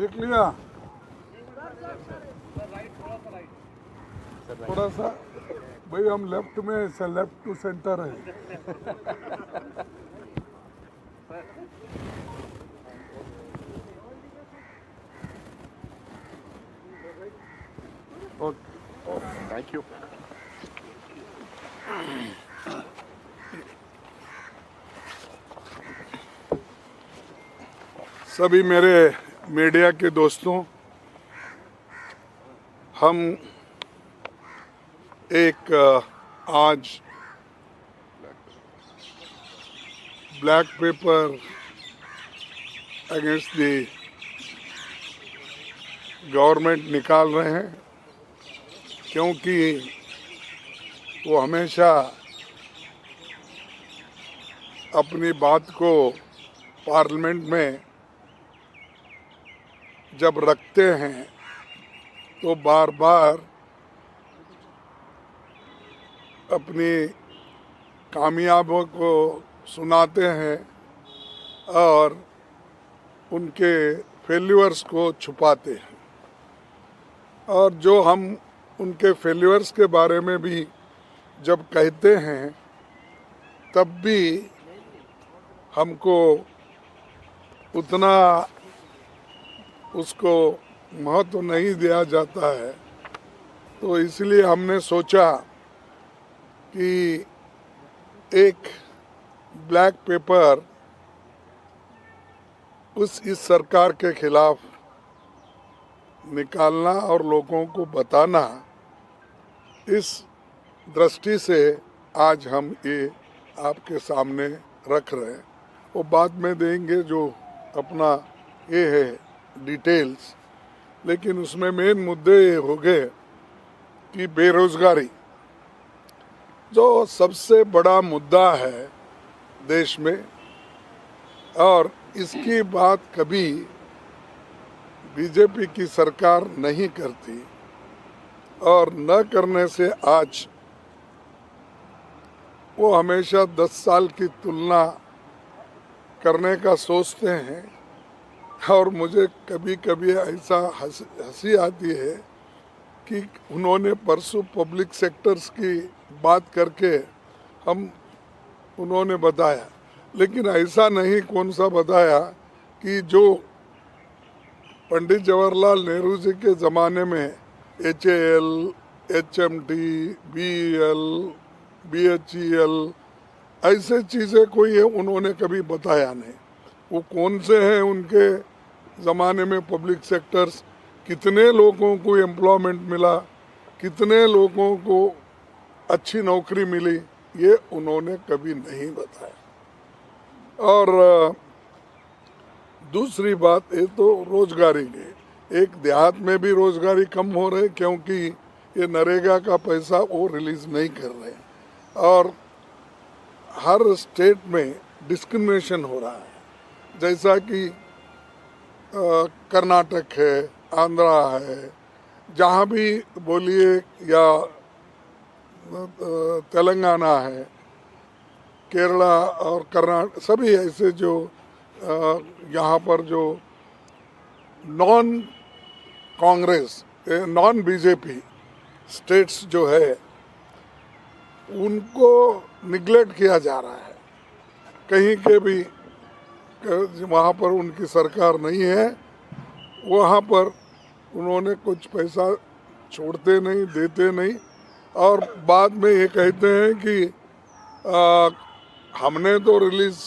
देख लिया थोड़ा सा भाई, हम लेफ्ट में से लेफ्ट टू सेंटर है। Okay, thank you. सभी मेरे मीडिया के दोस्तों, हम एक आज black pepper against the government निकाल रहे हैं, क्योंकि वो हमेशा अपनी बात को पार्लियामेंट में जब रखते हैं तो बार बार अपनी कामयाबियों को सुनाते हैं और उनके फेल्यूर्स को छुपाते हैं। और जो हम उनके फेल्यूर्स के बारे में भी जब कहते हैं तब भी हमको उतना उसको महत्व नहीं दिया जाता है। तो इसलिए हमने सोचा कि एक ब्लैक पेपर इस सरकार के खिलाफ निकालना और लोगों को बताना, इस दृष्टि से आज हम ये आपके सामने रख रहे हैं। वो बाद में देंगे जो अपना ये है डिटेल्स, लेकिन उसमें मेन मुद्दे ये हो गए कि बेरोजगारी जो सबसे बड़ा मुद्दा है देश में, और इसकी बात कभी बीजेपी की सरकार नहीं करती, और न करने से आज वो हमेशा 10 साल की तुलना करने का सोचते हैं। और मुझे कभी कभी ऐसा हंसी आती है कि उन्होंने परसों पब्लिक सेक्टर्स की बात करके उन्होंने बताया, लेकिन ऐसा नहीं कौन सा बताया कि जो पंडित जवाहरलाल नेहरू जी के ज़माने में HAL, HMT, BEL, BHEL ऐसे चीज़ें कोई है उन्होंने कभी बताया नहीं। वो कौन से हैं उनके ज़माने में पब्लिक सेक्टर्स, कितने लोगों को एम्प्लॉयमेंट मिला, कितने लोगों को अच्छी नौकरी मिली, ये उन्होंने कभी नहीं बताया। और दूसरी बात ये तो रोजगारी की, एक देहात में भी रोजगारी कम हो रही क्योंकि ये नरेगा का पैसा वो रिलीज नहीं कर रहे, और हर स्टेट में डिस्क्रिमिनेशन हो रहा है। जैसा कि कर्नाटक है, आंध्रा है, जहाँ भी बोलिए, या तेलंगाना है, केरला और कर्नाटक, सभी ऐसे जो यहाँ पर जो non Congress, non BJP states जो है उनको निगलेक्ट किया जा रहा है। कहीं के भी वहाँ पर उनकी सरकार नहीं है, वहाँ पर उन्होंने कुछ पैसा छोड़ते नहीं, देते नहीं, और बाद में ये कहते हैं कि हमने तो रिलीज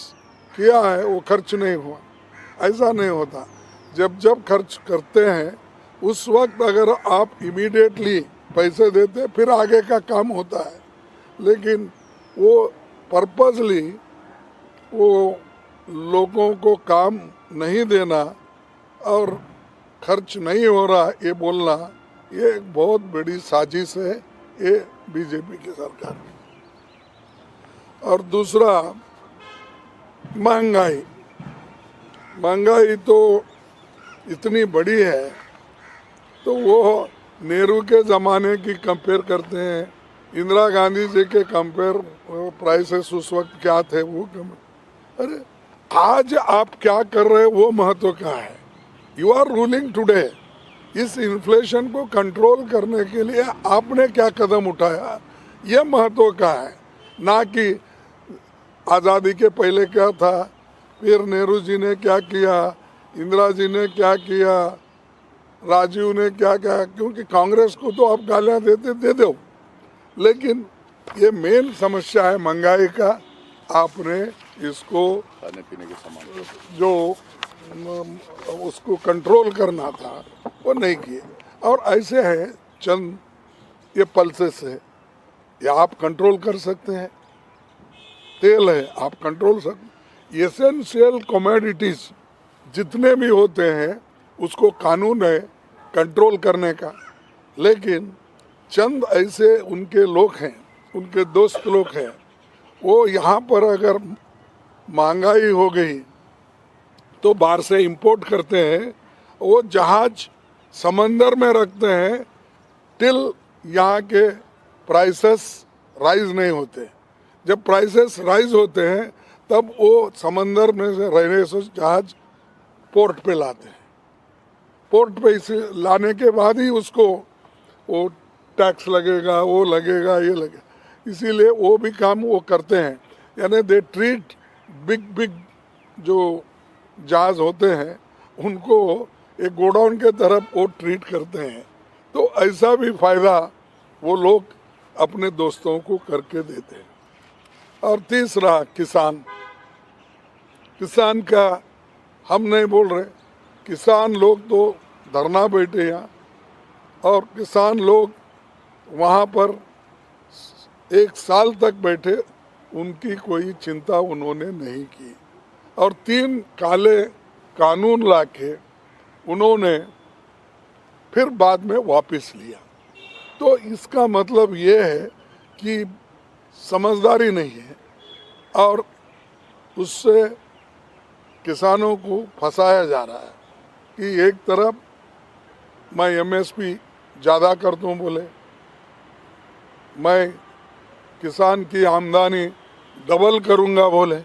किया है, वो खर्च नहीं हुआ। ऐसा नहीं होता। जब जब खर्च करते हैं उस वक्त अगर आप इमीडिएटली पैसे देते फिर आगे का काम होता है, लेकिन वो पर्पसली वो लोगों को काम नहीं देना और खर्च नहीं हो रहा ये बोलना, ये एक बहुत बड़ी साजिश है ये बीजेपी की सरकार की। और दूसरा, महंगाई तो इतनी बड़ी है, तो वो नेहरू के ज़माने की कंपेयर करते हैं, इंदिरा गांधी जी के कंपेयर प्राइसेस उस वक्त क्या थे वो अरे आज आप क्या कर रहे हैं वो महत्व का है। You are ruling today. इस इन्फ्लेशन को कंट्रोल करने के लिए आपने क्या कदम उठाया, ये महत्व का है, ना कि आज़ादी के पहले क्या था, फिर नेहरू जी ने क्या किया, इंदिरा जी ने क्या किया, राजीव ने क्या किया। क्योंकि कांग्रेस को तो आप गालियां देते दे दो, लेकिन ये मेन समस्या है महंगाई का। आपने इसको खाने पीने के सामान जो उसको कंट्रोल करना था वो नहीं किए। और ऐसे है चंद ये पल्सेस है, ये आप कंट्रोल कर सकते हैं। तेल है, आप कंट्रोल सकते। एसेंशियल कमोडिटीज जितने भी होते हैं उसको कानून है कंट्रोल करने का। लेकिन चंद ऐसे उनके लोग हैं, उनके दोस्त लोग हैं, वो यहाँ पर अगर महंगाई हो गई तो बाहर से इंपोर्ट करते हैं, वो जहाज समंदर में रखते हैं टिल यहाँ के प्राइसेस राइज नहीं होते। जब प्राइसेस राइज होते हैं तब वो समंदर में से रहने से जहाज पोर्ट पे लाते हैं। पोर्ट पे इसे लाने के बाद ही उसको वो टैक्स लगेगा, वो लगेगा, ये लगेगा। इसीलिए वो भी काम वो करते हैं, यानी दे ट्रीट बिग बिग जो जहाज होते हैं उनको एक गोडाउन के तरफ वो ट्रीट करते हैं। तो ऐसा भी फायदा वो लोग अपने दोस्तों को करके देते हैं। और तीसरा किसान, किसान का हम नहीं बोल रहे, किसान लोग तो धरना बैठे यहाँ, और किसान लोग वहाँ पर 1 साल तक बैठे, उनकी कोई चिंता उन्होंने नहीं की। और 3 काले कानून लाके उन्होंने फिर बाद में वापस लिया। तो इसका मतलब ये है कि समझदारी नहीं है, और उससे किसानों को फंसाया जा रहा है कि एक तरफ मैं एमएसपी ज़्यादा कर दूँ बोले, मैं किसान की आमदनी डबल करूँगा बोले।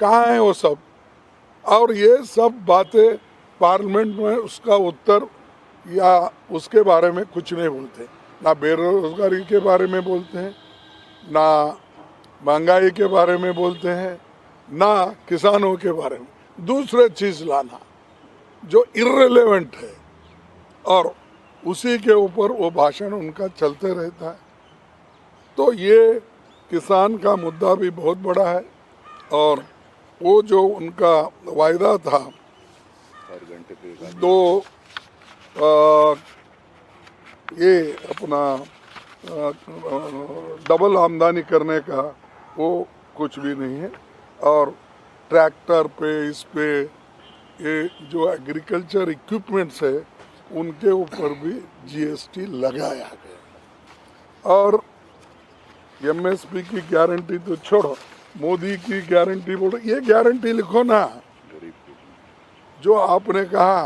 कहाँ है वो सब? और ये सब बातें पार्लियामेंट में उसका उत्तर या उसके बारे में कुछ नहीं बोलते। ना बेरोजगारी के बारे में बोलते हैं, ना महंगाई के बारे में बोलते हैं, ना किसानों के बारे में। दूसरे चीज़ लाना जो इर्रेलेवेंट है, और उसी के ऊपर वो भाषण उनका चलते रहता है। तो ये किसान का मुद्दा भी बहुत बड़ा है। और वो जो उनका वायदा था 4 घंटे पे दो ये अपना डबल आमदनी करने का, वो कुछ भी नहीं है। और ट्रैक्टर पे, इस पे, ये जो एग्रीकल्चर इक्विपमेंट्स है उनके ऊपर भी जीएसटी लगाया गया। और एमएसपी की गारंटी तो छोड़ो, मोदी की गारंटी बोलो, ये गारंटी लिखो ना। गरीब को जो आपने कहा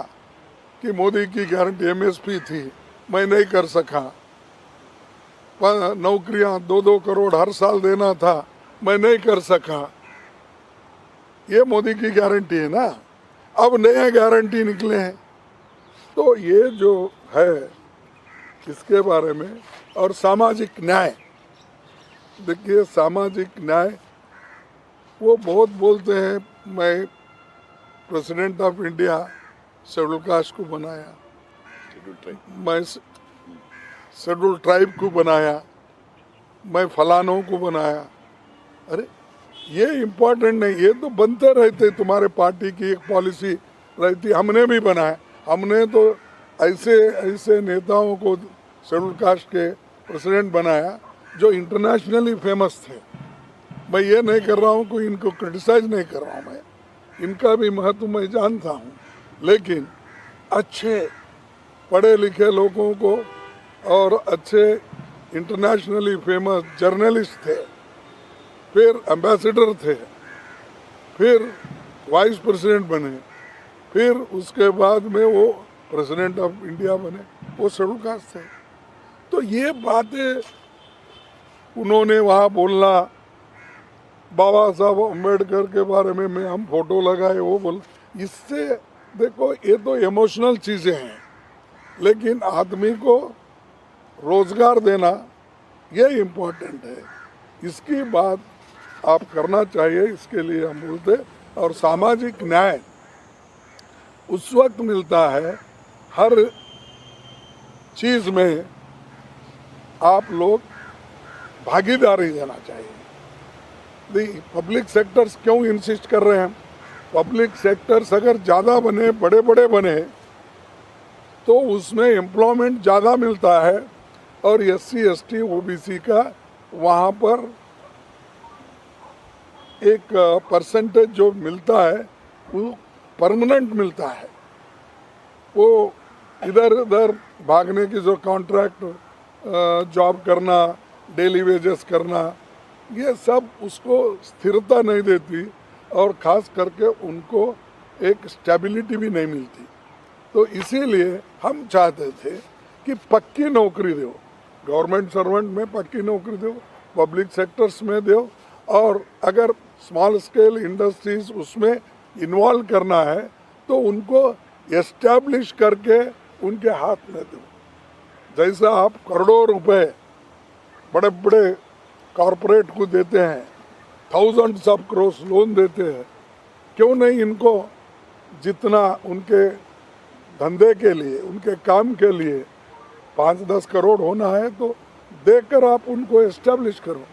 कि मोदी की गारंटी एमएसपी थी, मैं नहीं कर सका, नौकरियां 2-2 करोड़ हर साल देना था, मैं नहीं कर सका, ये मोदी की गारंटी है ना। अब नए गारंटी निकले हैं, तो ये जो है इसके बारे में। और सामाजिक न्याय, देखिए सामाजिक न्याय वो बहुत बोलते हैं, मैं president of India schedule caste को बनाया, शेड्यूल ट्राइब मैं शेड्यूल ट्राइब को बनाया, मैं फलानों को बनाया। अरे ये इम्पोर्टेंट नहीं, ये तो बनते रहते, तुम्हारे पार्टी की एक पॉलिसी रहती। हमने भी बनाया, हमने तो ऐसे ऐसे नेताओं को शेड्यूल कास्ट के प्रेसिडेंट बनाया जो इंटरनेशनली फेमस थे। मैं ये नहीं कर रहा हूँ, कोई इनको क्रिटिसाइज नहीं कर रहा हूँ, मैं इनका भी महत्व मैं जानता हूँ। लेकिन अच्छे पढ़े लिखे लोगों को और अच्छे इंटरनेशनली फेमस जर्नलिस्ट थे, फिर एम्बेसडर थे, फिर वाइस प्रेसिडेंट बने, फिर उसके बाद में वो प्रेसिडेंट ऑफ इंडिया बने, वो शेड्यूल कास्ट थे। तो ये बातें उन्होंने वहाँ बोलना, बाबा साहब अम्बेडकर के बारे में हम फोटो लगाए, वो बोल, इससे देखो ये तो इमोशनल चीज़ें हैं, लेकिन आदमी को रोजगार देना ये इम्पोर्टेंट है। इसकी बात आप करना चाहिए, इसके लिए हम बोलते। और सामाजिक न्याय उस वक्त मिलता है हर चीज़ में आप लोग भागीदारी देना चाहिए। पब्लिक सेक्टर्स क्यों इंसिस्ट कर रहे हैं? पब्लिक सेक्टर्स अगर ज़्यादा बने, बड़े बड़े बने, तो उसमें एम्प्लॉयमेंट ज़्यादा मिलता है और SC ST OBC का वहाँ पर एक परसेंटेज जो मिलता है वो परमानेंट मिलता है। वो इधर उधर भागने की जो कॉन्ट्रैक्ट जॉब करना, डेली वेजेस करना, ये सब उसको स्थिरता नहीं देती और ख़ास करके उनको एक स्टेबिलिटी भी नहीं मिलती। तो इसीलिए हम चाहते थे कि पक्की नौकरी दो, गवर्नमेंट सर्वेंट में पक्की नौकरी दो, पब्लिक सेक्टर्स में दो, और अगर स्मॉल स्केल इंडस्ट्रीज उसमें इन्वॉल्व करना है तो उनको एस्टैब्लिश करके उनके हाथ में दो। जैसा आप करोड़ों रुपए बड़े बड़े कॉरपोरेट को देते हैं, थाउजेंड्स ऑफ करोड़ लोन देते हैं, क्यों नहीं इनको जितना उनके धंधे के लिए, उनके काम के लिए 5-10 करोड़ होना है तो देकर आप उनको एस्टैब्लिश करो।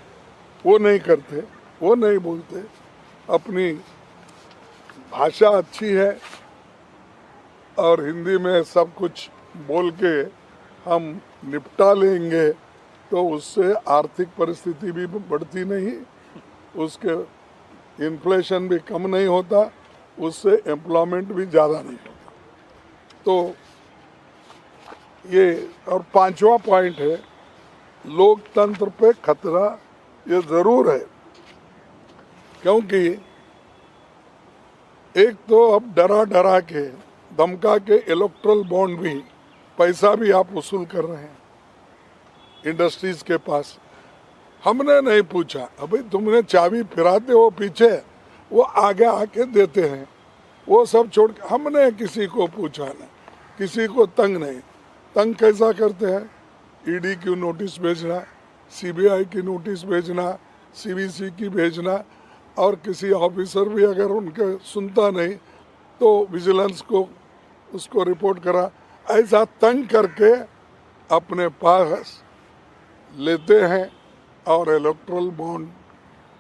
वो नहीं करते, वो नहीं बोलते। अपनी भाषा अच्छी है और हिंदी में सब कुछ बोल के हम निपटा लेंगे, तो उससे आर्थिक परिस्थिति भी बढ़ती नहीं, उसके इन्फ्लेशन भी कम नहीं होता, उससे एम्प्लॉयमेंट भी ज़्यादा नहीं होता। तो ये, और 5वां पॉइंट है लोकतंत्र पे खतरा। ये ज़रूर है, क्योंकि एक तो अब डरा डरा के, धमका के इलेक्ट्रल बॉन्ड भी, पैसा भी आप वसूल कर रहे हैं इंडस्ट्रीज के पास। हमने नहीं पूछा, अभी तुमने चाबी फिराते हो पीछे, वो आगे आके देते हैं, वो सब छोड़ के हमने किसी को पूछा नहीं, किसी को तंग नहीं। तंग कैसा करते हैं? ED की नोटिस भेजना, CBI की नोटिस भेजना, CBC की भेजना, और किसी ऑफिसर भी अगर उनके सुनता नहीं तो विजिलेंस को उसको रिपोर्ट करा। ऐसा तंग करके अपने पास लेते हैं। और इलेक्ट्रल बॉन्ड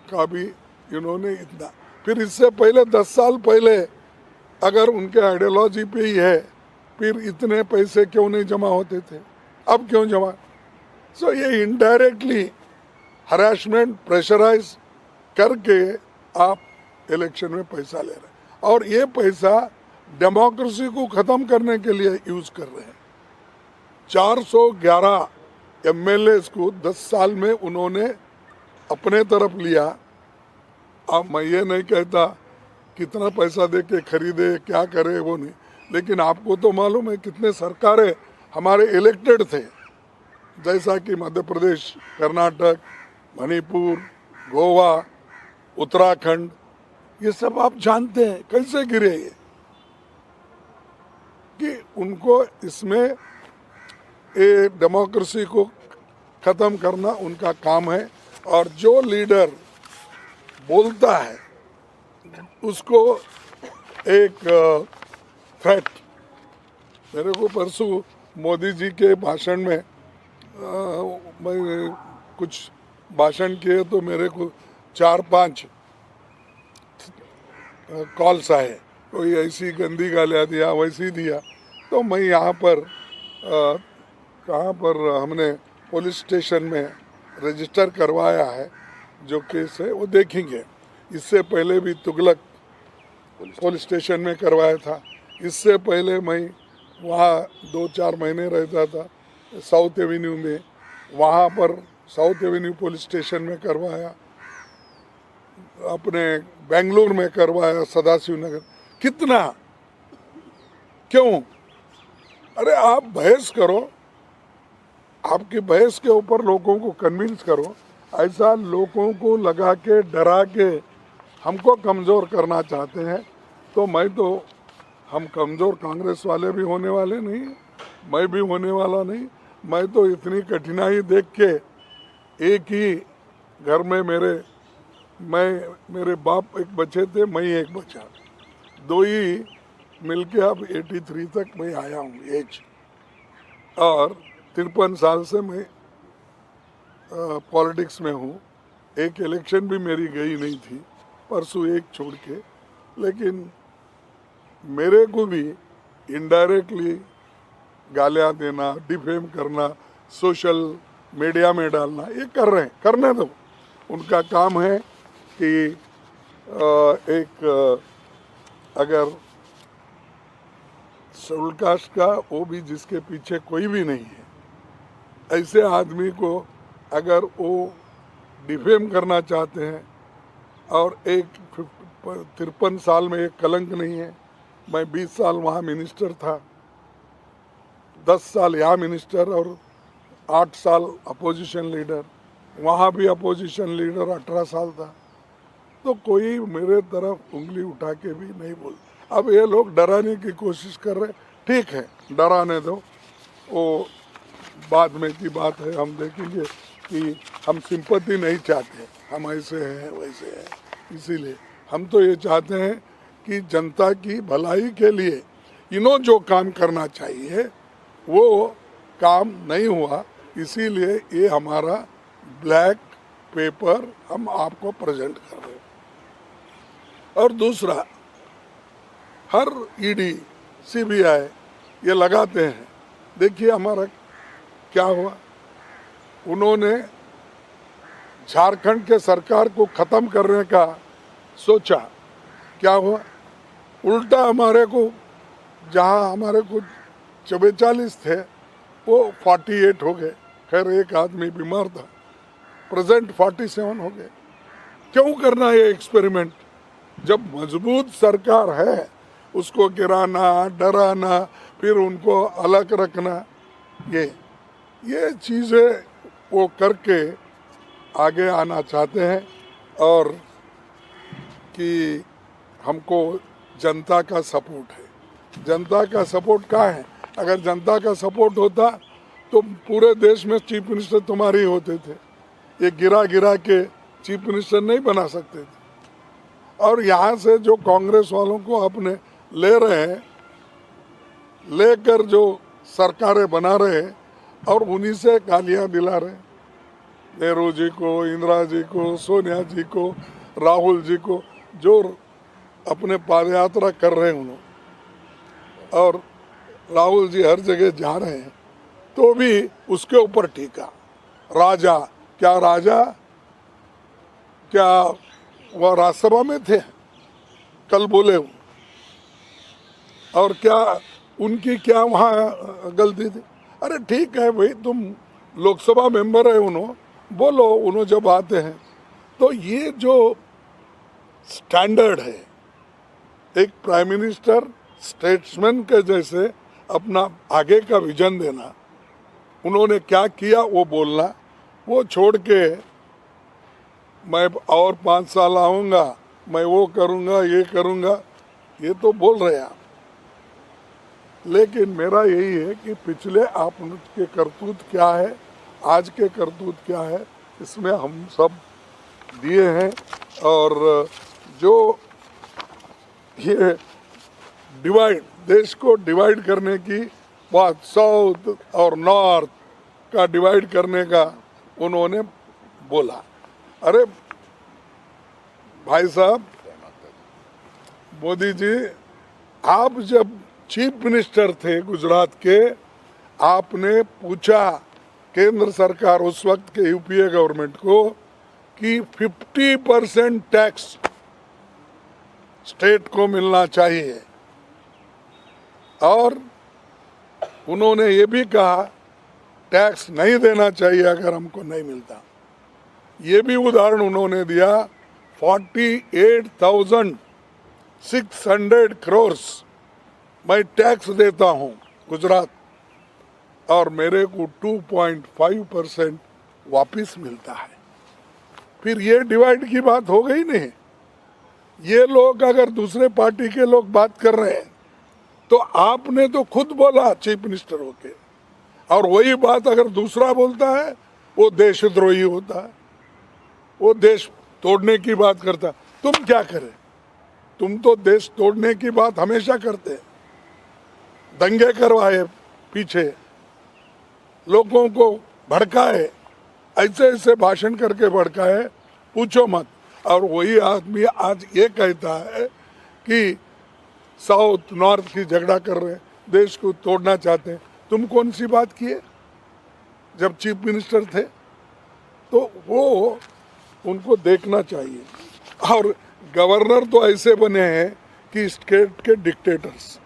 का भी इन्होंने इतना, फिर इससे पहले 10 साल पहले अगर उनके आइडियोलॉजी पे ही है, फिर इतने पैसे क्यों नहीं जमा होते थे, अब क्यों जमा? सो ये इनडायरेक्टली हरासमेंट, प्रेशराइज करके आप इलेक्शन में पैसा ले रहे हैं, और ये पैसा डेमोक्रेसी को ख़त्म करने के लिए यूज़ कर रहे हैं। 411 MLAs को 10 साल में उन्होंने अपने तरफ लिया। अब मैं ये नहीं कहता कितना पैसा दे के खरीदे, क्या करे, वो नहीं, लेकिन आपको तो मालूम है कितने सरकारें हमारे इलेक्टेड थे, जैसा कि मध्य प्रदेश, कर्नाटक, मणिपुर, गोवा, उत्तराखंड, ये सब आप जानते हैं कैसे गिरे ये, कि उनको इसमें ये डेमोक्रेसी को ख़त्म करना उनका काम है। और जो लीडर बोलता है उसको एक थ्रेट, मेरे को परसों मोदी जी के भाषण में मैं कुछ भाषण किए तो मेरे को 4-5 कॉल्स आए, कोई ऐसी गंदी गालियाँ दिया, वैसी दिया। तो मैं यहाँ पर कहाँ पर हमने पुलिस स्टेशन में रजिस्टर करवाया है, जो केस है वो देखेंगे। इससे पहले भी तुगलक पुलिस स्टेशन में करवाया था, इससे पहले मैं वहाँ 2-4 महीने रहता था साउथ एवेन्यू में, वहाँ पर साउथ एवेन्यू पुलिस स्टेशन में करवाया, अपने बेंगलुरु में करवाया, सदाशिव नगर। कितना, क्यों? अरे आप बहस करो, आपकी बहस के ऊपर लोगों को कन्विंस करो। ऐसा लोगों को लगा के, डरा के हमको कमज़ोर करना चाहते हैं, तो मैं तो हम कमज़ोर कांग्रेस वाले भी होने वाले नहीं, मैं भी होने वाला नहीं। मैं तो इतनी कठिनाई देख के एक ही घर में मेरे बाप एक बचे थे, मैं एक बचा, दो ही मिलके अब 83 तक मैं आया हूँ एज, और 53 साल से मैं पॉलिटिक्स में हूँ। एक इलेक्शन भी मेरी गई नहीं थी, परसों एक छोड़ के। लेकिन मेरे को भी इनडायरेक्टली गालियाँ देना, डिफेम करना, सोशल मीडिया में डालना, ये कर रहे हैं, करने दो, उनका काम है। कि अगर शेड्यूल कास्ट का ओबी जिसके पीछे कोई भी नहीं है, ऐसे आदमी को अगर वो डिफेम करना चाहते हैं, और एक 53 साल में एक कलंक नहीं है। मैं 20 साल वहाँ मिनिस्टर था, 10 साल यहाँ मिनिस्टर और 8 साल अपोजिशन लीडर, वहाँ भी अपोजिशन लीडर 18 साल था। तो कोई मेरे तरफ उंगली उठा के भी नहीं बोल। अब ये लोग डराने की कोशिश कर रहे, ठीक है, डराने दो, वो बाद में की बात है। हम देखेंगे कि हम सिंपत्ति नहीं चाहते, हम ऐसे हैं वैसे हैं। इसीलिए हम तो ये चाहते हैं कि जनता की भलाई के लिए इन्हों जो काम करना चाहिए वो काम नहीं हुआ। इसीलिए ये हमारा ब्लैक पेपर हम आपको प्रेजेंट कर रहे हैं। और दूसरा, हर ईडी सीबीआई ये लगाते हैं। देखिए हमारा क्या हुआ, उन्होंने झारखंड के सरकार को ख़त्म करने का सोचा, क्या हुआ, उल्टा हमारे को, जहां हमारे को 44 थे वो 48 हो गए। खैर एक आदमी बीमार था, प्रेजेंट 47 हो गए। क्यों करना ये एक्सपेरिमेंट? जब मजबूत सरकार है उसको गिराना, डराना, फिर उनको अलग रखना, ये चीज़ें वो करके आगे आना चाहते हैं। और कि हमको जनता का सपोर्ट है। जनता का सपोर्ट कहाँ है? अगर जनता का सपोर्ट होता तो पूरे देश में चीफ मिनिस्टर तुम्हारे ही होते थे। ये गिरा गिरा के चीफ मिनिस्टर नहीं बना सकते थे। और यहाँ से जो कांग्रेस वालों को अपने ले रहे हैं, लेकर जो सरकारें बना रहे हैं और उन्हीं से गालियाँ दिला रहे हैं। नेहरू जी को, इंदिरा जी को, सोनिया जी को, राहुल जी को, जो अपने पादयात्रा कर रहे हैं उन्होंने, और राहुल जी हर जगह जा रहे हैं, तो भी उसके ऊपर टीका। राजा, क्या राजा, क्या वह राज्यसभा में थे? कल बोले वो। और क्या उनकी क्या वहाँ गलती थी? अरे ठीक है भाई, तुम लोकसभा मेंबर है, उन्होंने बोलो, उन्होंने जब आते हैं। तो ये जो स्टैंडर्ड है, एक प्राइम मिनिस्टर स्टेट्समैन के जैसे अपना आगे का विजन देना, उन्होंने क्या किया वो बोलना, वो छोड़ के मैं और 5 साल आऊँगा, मैं वो करूँगा, ये करूँगा, ये तो बोल रहे हैं आप। लेकिन मेरा यही है कि पिछले आप उनके करतूत क्या है, आज के करतूत क्या है, इसमें हम सब दिए हैं। और जो ये डिवाइड, देश को डिवाइड करने की बात, साउथ और नॉर्थ का डिवाइड करने का उन्होंने बोला। अरे भाई साहब, मोदी जी, आप जब चीफ मिनिस्टर थे गुजरात के, आपने पूछा केंद्र सरकार उस वक्त के यूपीए गवर्नमेंट को कि 50% टैक्स स्टेट को मिलना चाहिए, और उन्होंने ये भी कहा टैक्स नहीं देना चाहिए अगर हमको नहीं मिलता। ये भी उदाहरण उन्होंने दिया, 48,600 करोड़ मैं टैक्स देता हूँ गुजरात, और मेरे को 2.5% वापिस मिलता है। फिर ये डिवाइड की बात हो गई नहीं। ये लोग, अगर दूसरे पार्टी के लोग बात कर रहे हैं तो आपने तो खुद बोला चीफ मिनिस्टर होके, और वही बात अगर दूसरा बोलता है वो देशद्रोही होता है, वो देश तोड़ने की बात करता है। तुम क्या करें? तुम तो देश तोड़ने की बात हमेशा करते हैं, दंगे करवाए, पीछे लोगों को भड़काए, ऐसे ऐसे भाषण करके भड़काए, पूछो मत। और वही आदमी आज ये कहता है कि साउथ नॉर्थ की झगड़ा कर रहे हैं, देश को तोड़ना चाहते हैं। तुम कौन सी बात किए जब चीफ मिनिस्टर थे? तो वो उनको देखना चाहिए। और गवर्नर तो ऐसे बने हैं कि स्टेट के डिक्टेटर्स,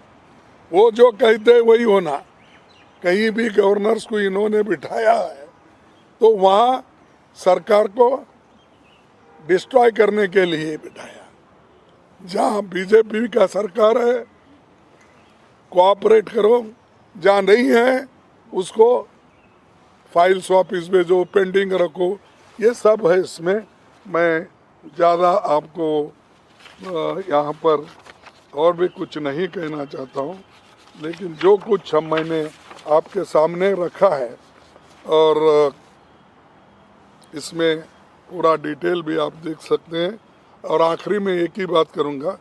वो जो कहते हैं वही होना। कहीं भी गवर्नर्स को इन्होंने बिठाया है तो वहाँ सरकार को डिस्ट्रॉय करने के लिए बिठाया। जहाँ बीजेपी का सरकार है कोऑपरेट करो, जहाँ नहीं है उसको फाइल्स वापिस भेजो, पेंडिंग रखो, ये सब है इसमें। मैं ज़्यादा आपको यहाँ पर और भी कुछ नहीं कहना चाहता हूँ, लेकिन जो कुछ मैंने आपके सामने रखा है और इसमें पूरा डिटेल भी आप देख सकते हैं। और आखिरी में एक ही बात करूँगा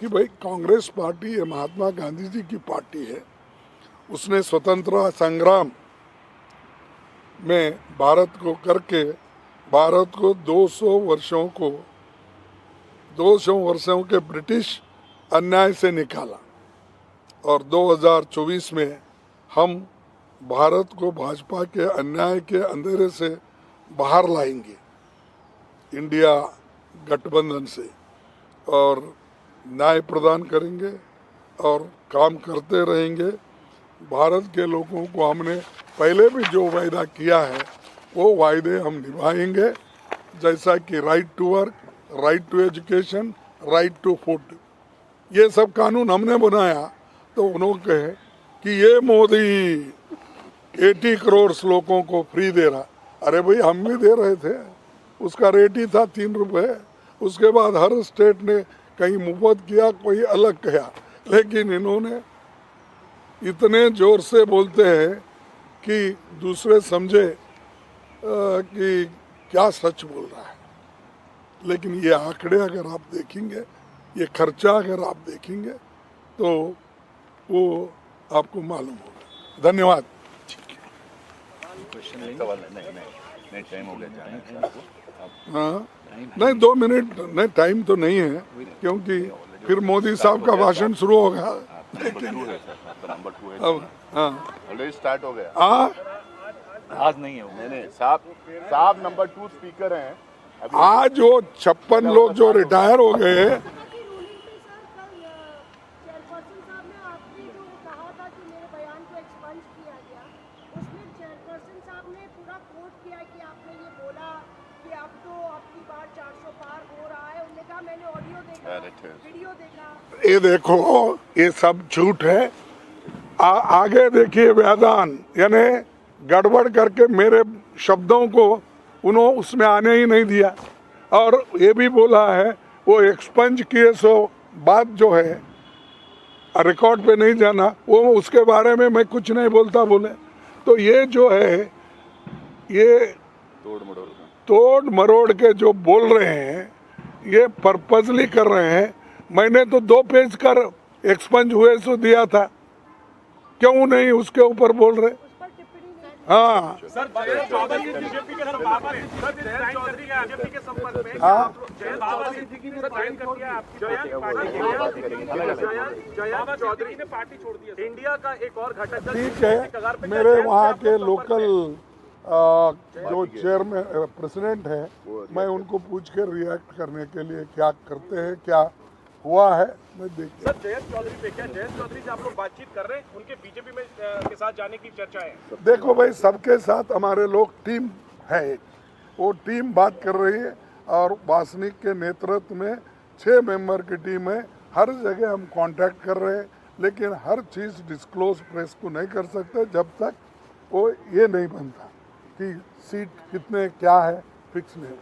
कि भाई कांग्रेस पार्टी ये महात्मा गांधी जी की पार्टी है। उसने स्वतंत्रता संग्राम में भारत को करके भारत को 200 वर्षों के ब्रिटिश अन्याय से निकाला, और 2024 में हम भारत को भाजपा के अन्याय के अंधेरे से बाहर लाएंगे, इंडिया गठबंधन से, और न्याय प्रदान करेंगे और काम करते रहेंगे। भारत के लोगों को हमने पहले भी जो वायदा किया है वो वायदे हम निभाएंगे, जैसा कि right to work, right to education, right to food, ये सब कानून हमने बनाया। तो उन्होंने कहे कि ये मोदी 80 करोड़ लोगों को फ्री दे रहा। अरे भाई हम भी दे रहे थे, उसका रेट ही था 3 रुपये। उसके बाद हर स्टेट ने कहीं मुफ्त किया, कोई अलग किया, लेकिन इन्होंने इतने जोर से बोलते हैं कि दूसरे समझे कि क्या सच बोल रहा है। लेकिन ये आंकड़े अगर आप देखेंगे, ये खर्चा अगर आप देखेंगे तो वो आपको मालूम होगा। धन्यवाद। नहीं टाइम हो गया जाने का। हाँ नहीं, 2 मिनट नहीं, टाइम तो नहीं है, क्योंकि फिर मोदी साहब का भाषण शुरू होगा। नंबर 2 है, अब हाँ ऑलरेडी स्टार्ट हो गया। आज नहीं है नहीं साहब नंबर 2 स्पीकर हैं। आज वो 56 लोग जो रिटायर हो गए, ये देखो ये सब झूठ है। आगे देखिए व्यादान, यानी गड़बड़ करके मेरे शब्दों को उन्होंने उसमें आने ही नहीं दिया, और ये भी बोला है वो एक्सपंज किए सो बात जो है रिकॉर्ड पे नहीं जाना, वो उसके बारे में मैं कुछ नहीं बोलता बोले। तो ये जो है ये तोड़ मरोड़ के जो बोल रहे हैं, ये पर्पजली कर रहे हैं। मैंने तो 2 पेज कर एक्सपंज हुए सो दिया था, क्यों नहीं उसके ऊपर बोल रहे? हाँ सर बीजेपी के सर बाबा जयंत चौधरी बीजेपी के संपर्क में जयंत चौधरी ने पार्टी छोड़ दी है। इंडिया का एक और घटक ठीक है, मेरे वहाँ के लोकल जो चेयरमैन प्रेसिडेंट है, मैं उनको पूछ के रिएक्ट करने के लिए क्या करते हैं, क्या हुआ है मैं देख। सर जयंत चौधरी पे क्या, जयंत चौधरी से आप लोग बातचीत कर रहे हैं, उनके बीजेपी में के साथ जाने की चर्चा है? देखो भाई, सबके साथ हमारे लोग टीम है, वो टीम बात कर रही है, और वासनिक के नेतृत्व में 6 मेंबर की टीम है। हर जगह हम कांटेक्ट कर रहे हैं, लेकिन हर चीज़ डिस्क्लोज प्रेस को नहीं कर सकते जब तक वो ये नहीं बनता कि सीट कितने क्या है, फिक्स नहीं।